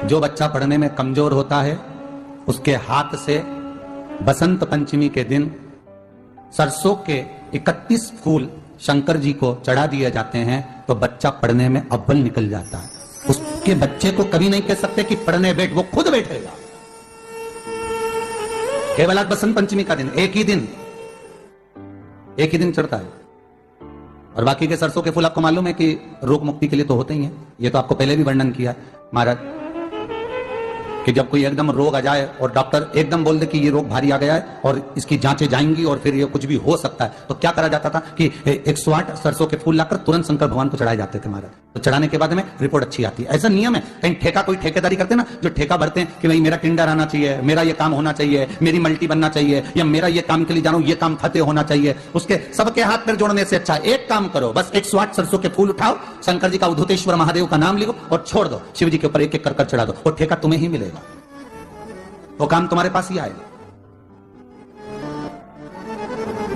जो बच्चा पढ़ने में कमजोर होता है उसके हाथ से बसंत पंचमी के दिन सरसों के 31 फूल शंकर जी को चढ़ा दिए जाते हैं तो बच्चा पढ़ने में अव्वल निकल जाता है। उसके बच्चे को कभी नहीं कह सकते कि पढ़ने बैठ, वो खुद बैठेगा। केवल आज बसंत पंचमी का दिन, एक ही दिन चढ़ता है। और बाकी के सरसों के फूल आपको मालूम है कि रोग मुक्ति के लिए तो होते ही हैं। ये तो आपको पहले भी वर्णन किया महाराज कि जब कोई एकदम रोग आ जाए और डॉक्टर एकदम बोल दे कि ये रोग भारी आ गया है और इसकी जांचें जाएंगी और फिर ये कुछ भी हो सकता है, तो क्या करा जाता था कि 108 सरसों के फूल लाकर तुरंत शंकर भगवान को चढ़ाए जाते थे महाराज। तो चढ़ाने के बाद में रिपोर्ट अच्छी आती है। ऐसा नियम है। कहीं ठेका, कोई ठेकेदारी करते ना, जो ठेका भरते हैं कि भाई मेरा टेंडर आना चाहिए, मेरा ये काम होना चाहिए, मेरी मल्टी बनना चाहिए, या मेरा ये काम के लिए जा रहा हूं, ये काम फतेह होना चाहिए, उसके सबके हाथ पैर जोड़ने से अच्छा एक काम करो, बस 108 सरसों के फूल उठाओ, शंकर जी का उद्धतेश्वर महादेव का नाम लिखो और छोड़ दो, शिव जी के ऊपर एक एक कर चढ़ा दो, और ठेका तुम्हें ही मिलेगा, वो काम तुम्हारे पास ही आएगा।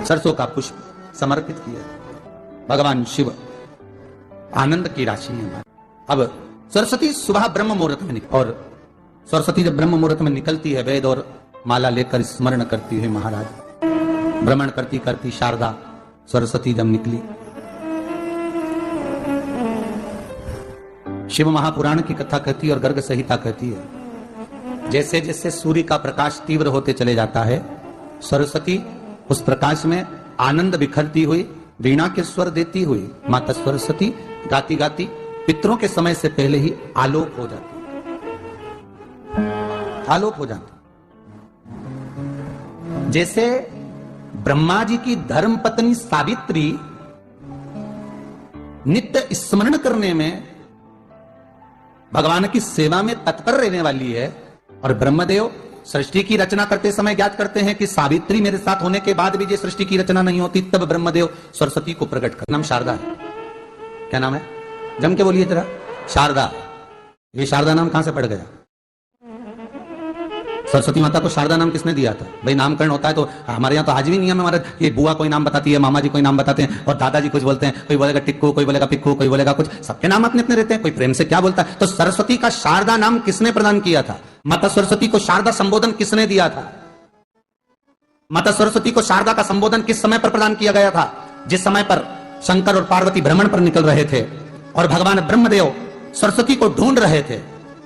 सरसों का पुष्प समर्पित किया भगवान शिव, आनंद की राशि है। अब सरस्वती सुबह ब्रह्म मुहूर्त में निकल, और सरस्वती जब ब्रह्म मुहूर्त में निकलती है, वेद और माला लेकर स्मरण करती है महाराज, भ्रमण करती करती शारदा सरस्वती जब निकली, शिव महापुराण की कथा कहती है और गर्ग संहिता कहती है, जैसे जैसे सूर्य का प्रकाश तीव्र होते चले जाता है, सरस्वती उस प्रकाश में आनंद बिखरती हुई, वीणा के स्वर देती हुई माता सरस्वती गाती गाती पितरों के समय से पहले ही आलोक हो जाती, आलोक हो जाती। जैसे ब्रह्मा जी की धर्म पत्नी सावित्री नित्य स्मरण करने में, भगवान की सेवा में तत्पर रहने वाली है, और ब्रह्मदेव सृष्टि की रचना करते समय ज्ञात करते हैं कि सावित्री मेरे साथ होने के बाद भी ये सृष्टि की रचना नहीं होती, तब ब्रह्मदेव सरस्वती को प्रकट कर। नाम शारदा है। क्या नाम है? जम के बोलिए जरा। शारदा। ये शारदा नाम कहां से पड़ गया? सरस्वती माता को शारदा नाम किसने दिया था? भाई नामकरण होता है तो हमारे यहाँ तो आज भी नियम है हमारे, ये बुआ कोई नाम बताती है, मामा जी कोई नाम बताते हैं, और दादाजी कुछ बोलते हैं, कोई बोलेगा टिक्कू, कोई बोलेगा पिक्कू, कोई बोलेगा कुछ, सबके नाम अपने अपने रहते हैं, कोई प्रेम से क्या बोलता है। तो सरस्वती का शारदा नाम किसने प्रदान किया था? माता सरस्वती को शारदा संबोधन किसने दिया था? माता सरस्वती को शारदा का संबोधन किस समय पर प्रदान किया गया था? जिस समय पर शंकर और पार्वती भ्रमण पर निकल रहे थे और भगवान ब्रह्मदेव सरस्वती को ढूंढ रहे थे,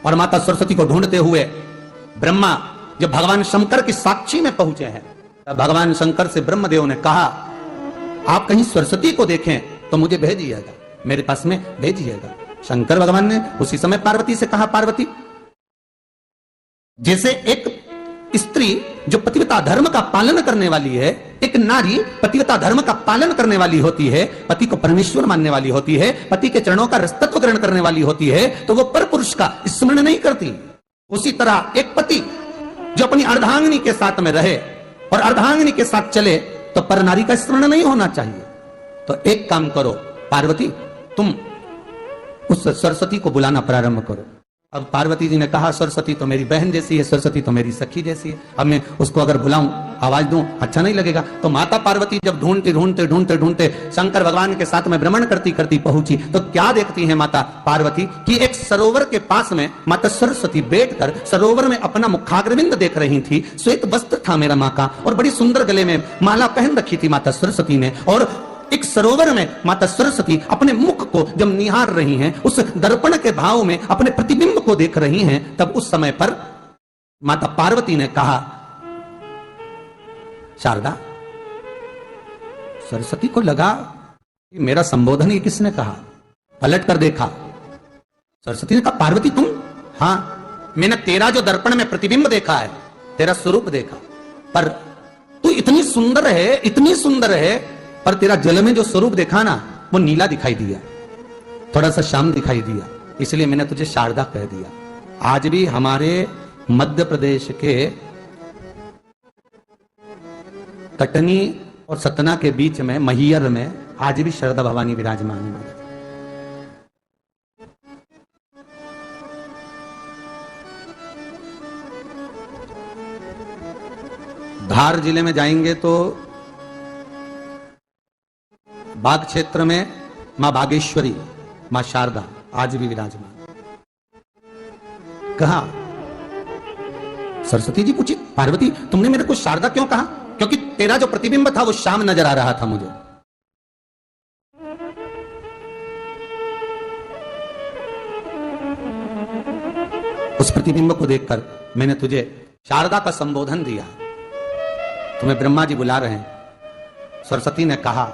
और माता सरस्वती को ढूंढते हुए ब्रह्मा जब भगवान शंकर की साक्षी में पहुंचे हैं, तब भगवान शंकर से ब्रह्मदेव ने कहा, आप कहीं सरस्वती को देखें तो मुझे भेजिएगा, मेरे पास में भेजिएगा। शंकर भगवान ने उसी समय पार्वती से कहा, पार्वती, जैसे एक स्त्री जो पतिव्रता धर्म का पालन करने वाली है, एक नारी पतिव्रता धर्म का पालन करने वाली होती है, पति को परमेश्वर मानने वाली होती है, पति के चरणों का रसतत्व ग्रहण करने वाली होती है, तो वो पर पुरुष का स्मरण नहीं करती। उसी तरह एक पति जो अपनी अर्धांगिनी के साथ में रहे और अर्धांगिनी के साथ चले, तो पर नारी का स्मरण नहीं होना चाहिए। तो एक काम करो पार्वती, तुम उस सरस्वती को बुलाना प्रारंभ करो। अब पार्वती जी ने कहा, सरस्वती तो मेरी बहन जैसी है, सरस्वती तो मेरी सखी जैसी है, अब मैं उसको अगर बुलाऊं, आवाज दूं, अच्छा नहीं लगेगा। तो माता पार्वती जब ढूंढते ढूंढते ढूंढते ढूंढते शंकर भगवान के साथ में भ्रमण करती करती पहुंची, तो क्या देखती है माता पार्वती कि एक सरोवर के पास में माता सरस्वती बैठकर सरोवर में अपना मुखाग्रविंद देख रही थी। श्वेत वस्त्र था मेरा माँ का, और बड़ी सुंदर गले में माला पहन रखी थी माता सरस्वती ने, और एक सरोवर में माता सरस्वती अपने मुख को जब निहार रही हैं, उस दर्पण के भाव में अपने प्रतिबिंब को देख रही हैं, तब उस समय पर माता पार्वती ने कहा, शारदा, सरस्वती को लगा कि मेरा संबोधन ये किसने कहा, पलट कर देखा, सरस्वती ने कहा, पार्वती तुम? हाँ, मैंने तेरा जो दर्पण में प्रतिबिंब देखा है, तेरा स्वरूप देखा, पर तू इतनी सुंदर है, इतनी सुंदर है, पर तेरा जल में जो स्वरूप देखा ना, वो नीला दिखाई दिया, थोड़ा सा श्याम दिखाई दिया, इसलिए मैंने तुझे शारदा कह दिया। आज भी हमारे मध्य प्रदेश के कटनी और सतना के बीच में मैहर में आज भी शारदा भवानी विराजमान है। धार जिले में जाएंगे तो बाग क्षेत्र में मां बागेश्वरी, मां शारदा आज भी विराजमान। कहा। सरस्वती जी पूछी, पार्वती तुमने मेरे को शारदा क्यों कहा? क्योंकि तेरा जो प्रतिबिंब था वो श्याम नजर आ रहा था मुझे। उस प्रतिबिंब को देखकर मैंने तुझे शारदा का संबोधन दिया। तुम्हें ब्रह्मा जी बुला रहे हैं। सरस्वती ने कहा,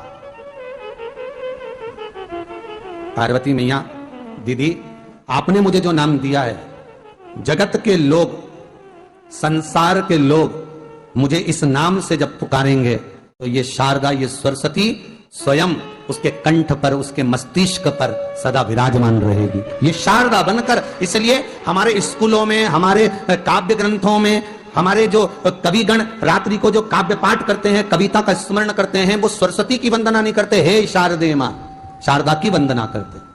पार्वती मैया दीदी, आपने मुझे जो नाम दिया है, जगत के लोग, संसार के लोग मुझे इस नाम से जब पुकारेंगे तो ये शारदा, ये सरस्वती स्वयं उसके कंठ पर, उसके मस्तिष्क पर सदा विराजमान रहेगी, ये शारदा बनकर। इसलिए हमारे स्कूलों में, हमारे काव्य ग्रंथों में, हमारे जो कविगण रात्रि को जो काव्य पाठ करते हैं, कविता का स्मरण करते हैं, वो सरस्वती की वंदना नहीं करते, हे शारदे मां, शारदा की वंदना करते।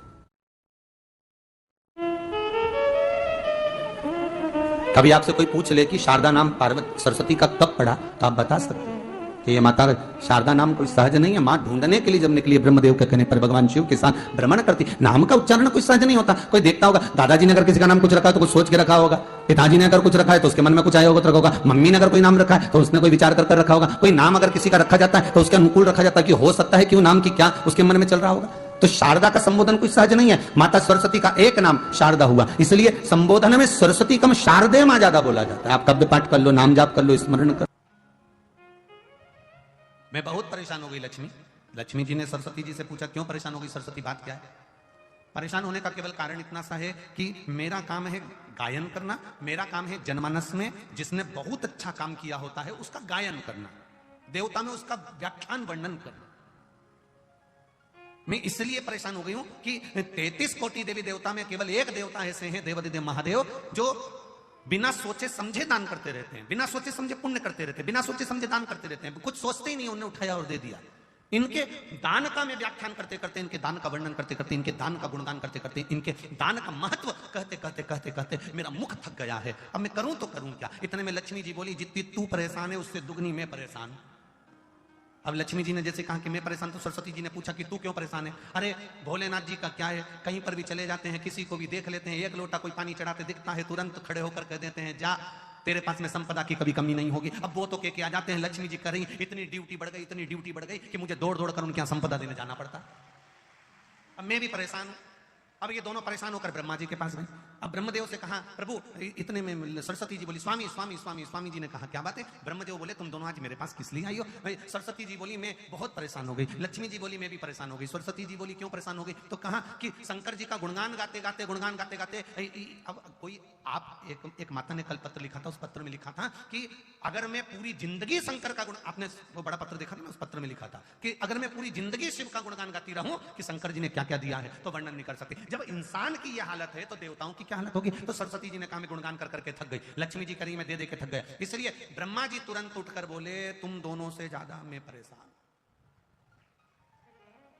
कभी आपसे कोई पूछ ले कि शारदा नाम पार्वती सरस्वती का कब पड़ा, तो आप बता सकते हैं कि ये माता शारदा नाम कोई सहज नहीं है। मां ढूंढने के लिए जब निकली ब्रह्मदेव के कहने पर भगवान शिव के साथ भ्रमण करती। नाम का उच्चारण कोई सहज नहीं होता। कोई देखता होगा, दादाजी ने अगर किसी का नाम कुछ रखा है तो कुछ सोच के रखा होगा, पिताजी ने अगर कुछ रखा है तो उसके मन में कुछ आया होगा तो रखा होगा, मम्मी ने अगर कोई नाम रखा है तो उसने कोई विचार कर रखा होगा। कोई नाम अगर किसी का रखा जाता है तो उसके अनुकूल रखा जाता है कि हो सकता है कि वो नाम की क्या उसके मन में चल रहा होगा। तो शारदा का संबोधन कोई सहज नहीं है। माता सरस्वती का एक नाम शारदा हुआ, इसलिए संबोधन में सरस्वती कम शारदे मां ज्यादा बोला जाता है। आप काव्य पाठ कर लो, नाम जाप कर लो, स्मरण कर। मैं बहुत परेशान हो गई लक्ष्मी जी ने सरस्वती जी से पूछा, क्यों परेशान हो गई सरस्वती, बात क्या है? परेशान होने का केवल कारण इतना सा है कि मेरा काम है गायन करना, मेरा काम है जनमानस में जिसने बहुत अच्छा काम किया होता है उसका गायन करना, देवता में उसका व्याख्यान वर्णन करना। मैं इसलिए परेशान हो गई हूं कि 33 कोटि देवी देवता में केवल एक देवता ऐसे हैं, देवादिदेव महादेव, जो बिना सोचे समझे दान करते रहते हैं, बिना सोचे समझे पुण्य करते रहते हैं, बिना सोचे समझे दान करते रहते हैं, कुछ सोचते ही नहीं, उन्हें उठाया और दे दिया। इनके दान का मैं व्याख्यान करते करते, इनके दान का वर्णन करते करते, इनके दान का गुणगान करते करते, इनके दान का महत्व कहते कहते कहते कहते मेरा मुख थक गया है। अब मैं करूं तो करूं क्या? इतने में लक्ष्मी जी बोली, जितनी तू परेशान है उससे दुगनी मैं परेशान हूं। अब लक्ष्मी जी ने जैसे कहा कि मैं परेशान, तो सरस्वती जी ने पूछा कि तू क्यों परेशान है? अरे भोलेनाथ जी का क्या है, कहीं पर भी चले जाते हैं, किसी को भी देख लेते हैं, एक लोटा कोई पानी चढ़ाते दिखता है, तुरंत खड़े होकर कह देते हैं, जा तेरे पास में संपदा की कभी कमी नहीं होगी। अब वो तो के आ जाते हैं, लक्ष्मी जी कर रही, इतनी ड्यूटी बढ़ गई, इतनी ड्यूटी बढ़ गई कि मुझे दौड़ दौड़ कर उनके यहाँ संपदा देने जाना पड़ता। अब मैं भी परेशान हूं। अब ये दोनों परेशान होकर ब्रह्मा जी के पास गए। अब ब्रह्मदेव से कहा, प्रभु इतने में सरस्वती जी बोली, स्वामी स्वामी स्वामी। स्वामी जी ने कहा, क्या बात है? ब्रह्मदेव बोले, तुम दोनों आज मेरे पास किस लिए आई हो? सरस्वती जी बोली, मैं बहुत परेशान हो गई। लक्ष्मी जी बोली, मैं भी परेशान हो गई। सरस्वती जी बोली, क्यों परेशान हो गई? तो कहा कि शंकर जी का गुणगान गाते गाते, गुणगान गाते गाते, अब कोई आप एक माता ने कल पत्र लिखा था, उस पत्र में लिखा था कि अगर मैं पूरी जिंदगी शंकर का गुण, आपने वो बड़ा पत्र देखा था ना, उस पत्र में लिखा था कि अगर मैं पूरी जिंदगी शिव का गुणगान गाती रहूं कि शंकर जी ने क्या क्या दिया है तो वर्णन नहीं कर सकती। जब इंसान की यह हालत है तो देवताओं की क्या हालत होगी? तो सरस्वती जी ने कहा, मैं गुणगान कर करके थक गई। लक्ष्मी जी करी, मैं दे दे के थक गया। इसलिए ब्रह्मा जी तुरंत उठकर बोले, तुम दोनों से ज्यादा मैं परेशान,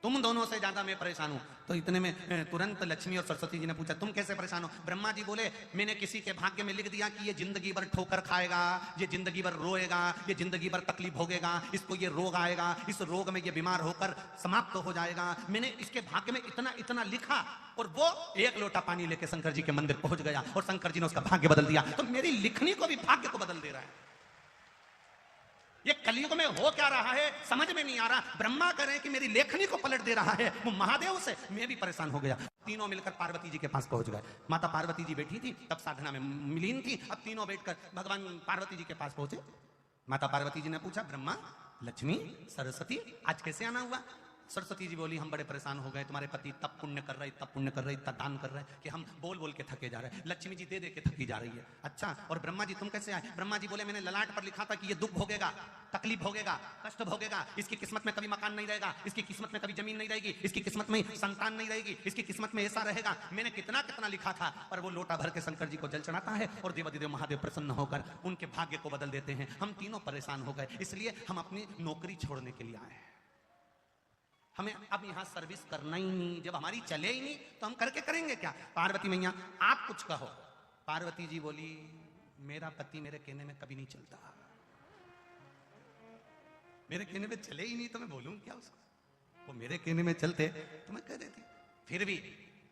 तुम दोनों से ज्यादा मैं परेशान हूं। तो इतने में तुरंत लक्ष्मी और सरस्वती जी ने पूछा, तुम कैसे परेशान हो? ब्रह्मा जी बोले, मैंने किसी के भाग्य में लिख दिया कि ये जिंदगी भर ठोकर खाएगा, ये जिंदगी भर रोएगा, ये जिंदगी भर तकलीफ भोगेगा, इसको ये रोग आएगा, इस रोग में ये बीमार होकर समाप्त हो जाएगा। मैंने इसके भाग्य में इतना इतना लिखा और वो एक लोटा पानी लेके शंकर जी के मंदिर पहुंच गया और शंकर जी ने उसका भाग्य बदल दिया। तो मेरी लिखनी को भी भाग्य को बदल दे रहा है। ये कलयुग में हो क्या रहा है समझ में नहीं आ रहा। ब्रह्मा करें कि मेरी लेखनी को पलट दे रहा है, वो महादेव से मैं भी परेशान हो गया। तीनों मिलकर पार्वती जी के पास पहुंच गए। माता पार्वती जी बैठी थी, तब साधना में मिलीन थी। अब तीनों बैठकर भगवान पार्वती जी के पास पहुंचे। माता पार्वती जी ने पूछा, ब्रह्मा, लक्ष्मी, सरस्वती, आज कैसे आना हुआ? सरस्वती जी बोली, हम बड़े परेशान हो गए, तुम्हारे पति तब पुण्य कर रहे, तब पुण्य कर रहे, इतना दान कर रहे कि हम बोल बोल के थके जा रहे हैं। लक्ष्मी जी दे दे के थकी जा रही है। अच्छा, और ब्रह्मा जी तुम कैसे आए? ब्रह्मा जी बोले, मैंने ललाट पर लिखा था कि ये दुख भोगेगा, तकलीफ भोगेगा, कष्ट भोगेगा, इसकी किस्मत में कभी मकान नहीं रहेगा, इसकी किस्मत में कभी जमीन नहीं रहेगी, इसकी किस्मत में संतान नहीं रहेगी, इसकी किस्मत में ऐसा रहेगा। मैंने कितना कितना लिखा था, पर वो लोटा भर के शंकर जी को जल चढ़ाता है और देवादिदेव महादेव प्रसन्न होकर उनके भाग्य को बदल देते हैं। हम तीनों परेशान हो गए, इसलिए हम अपनी नौकरी छोड़ने के लिए आए हैं। हमें अब यहां सर्विस करना ही नहीं, जब हमारी चले ही नहीं तो हम करके करेंगे क्या? पार्वती मैया आप कुछ कहो। पार्वती जी बोली, मेरा पति मेरे कहने में कभी नहीं चलता, मेरे कहने में चले ही नहीं तो मैं बोलूं क्या उसको? वो मेरे कहने में चलते तो मैं कह देती। फिर भी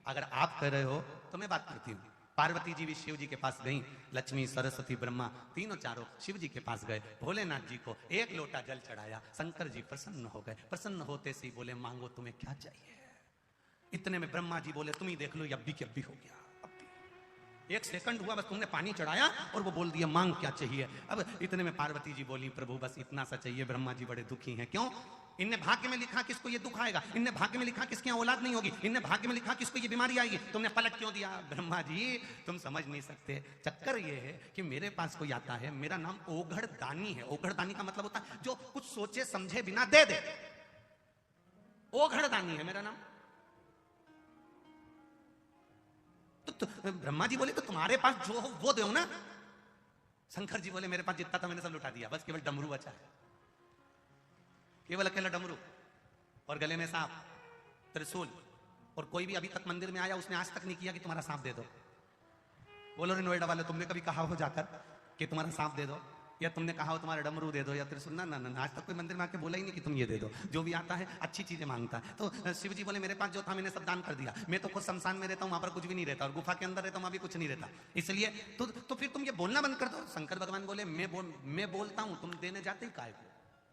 अगर आप कह रहे हो तो मैं बात करती हूं। पार्वती जी भी शिव जी के पास गईं, लक्ष्मी सरस्वती ब्रह्मा तीनों चारों शिव जी के पास गए, भोलेनाथ जी को एक लोटा जल चढ़ाया, शंकर जी प्रसन्न हो गए, प्रसन्न होते से ही बोले मांगो तुम्हें क्या चाहिए। इतने में ब्रह्मा जी बोले तुम ही देख लो, अब भी हो गया, अब भी 1 सेकंड हुआ बस तुमने पानी चढ़ाया और वो बोल दिया मांग क्या चाहिए। अब इतने में पार्वती जी बोली प्रभु बस इतना सा चाहिए। ब्रह्मा जी बड़े दुखी हैं, क्यों? इनने भाग्य में लिखा किसको ये दुख आएगा, इनने भाग्य में लिखा किसके यहाँ औलाद नहीं होगी, इनने भाग्य में लिखा किसको ये बीमारी आएगी, तुमने पलट क्यों दिया? ब्रह्मा जी तुम समझ नहीं सकते, चक्कर ये है कि मेरे पास कोई आता है, मेरा नाम ओघड़ दानी है। ओघड़ दानी का मतलब होता है जो कुछ सोचे समझे बिना दे दे, ओघड़ दानी है मेरा नाम। तो ब्रह्मा जी बोले तो तुम्हारे पास जो हो वो दो ना। शंकर जी बोले मेरे पास जितना था मैंने सब लुटा दिया, बस केवल डमरू बचा है, केवल अकेला डमरू और गले में सांप त्रिशूल। और कोई भी अभी तक मंदिर में आया उसने आज तक नहीं किया कि तुम्हारा सांप दे दो। बोलो रे नोएडा वाले, तुमने कभी कहा हो जाकर कि तुम्हारा सांप दे दो, या तुमने कहा हो तुम्हारा डमरू दे दो या त्रिशूल? ना ना ना, आज तक कोई मंदिर में आके बोला ही नहीं कि तुम ये दे दो। जो भी आता है अच्छी चीजें मांगता है। तो शिव जी बोले मेरे पास जो था मैंने सब दान कर दिया, मैं तो खुद शमशान में रहता हूँ, वहां पर कुछ भी नहीं रहता, और गुफा के अंदर रहता हूँ, वहां भी कुछ नहीं रहता, इसलिए तो फिर तुम ये बोलना बंद कर दो। शंकर भगवान बोले मैं बोलता हूँ, तुम देने जाते ही काय को?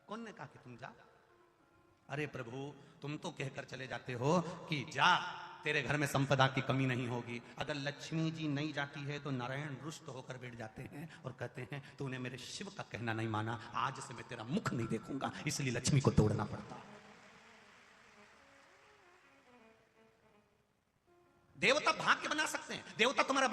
कौन ने कहा कि तुम जा? अरे प्रभु तुम तो कहकर चले जाते हो कि जा तेरे घर में संपदा की कमी नहीं होगी। अगर लक्ष्मी जी नहीं जाती है तो नारायण रुष्ट होकर बैठ जाते हैं और कहते हैं तूने मेरे शिव का कहना नहीं माना, आज से मैं तेरा मुख नहीं देखूंगा, इसलिए लक्ष्मी को तोड़ना पड़ता। देवता भाग्य बना सकते हैं, देवता तुम्हारा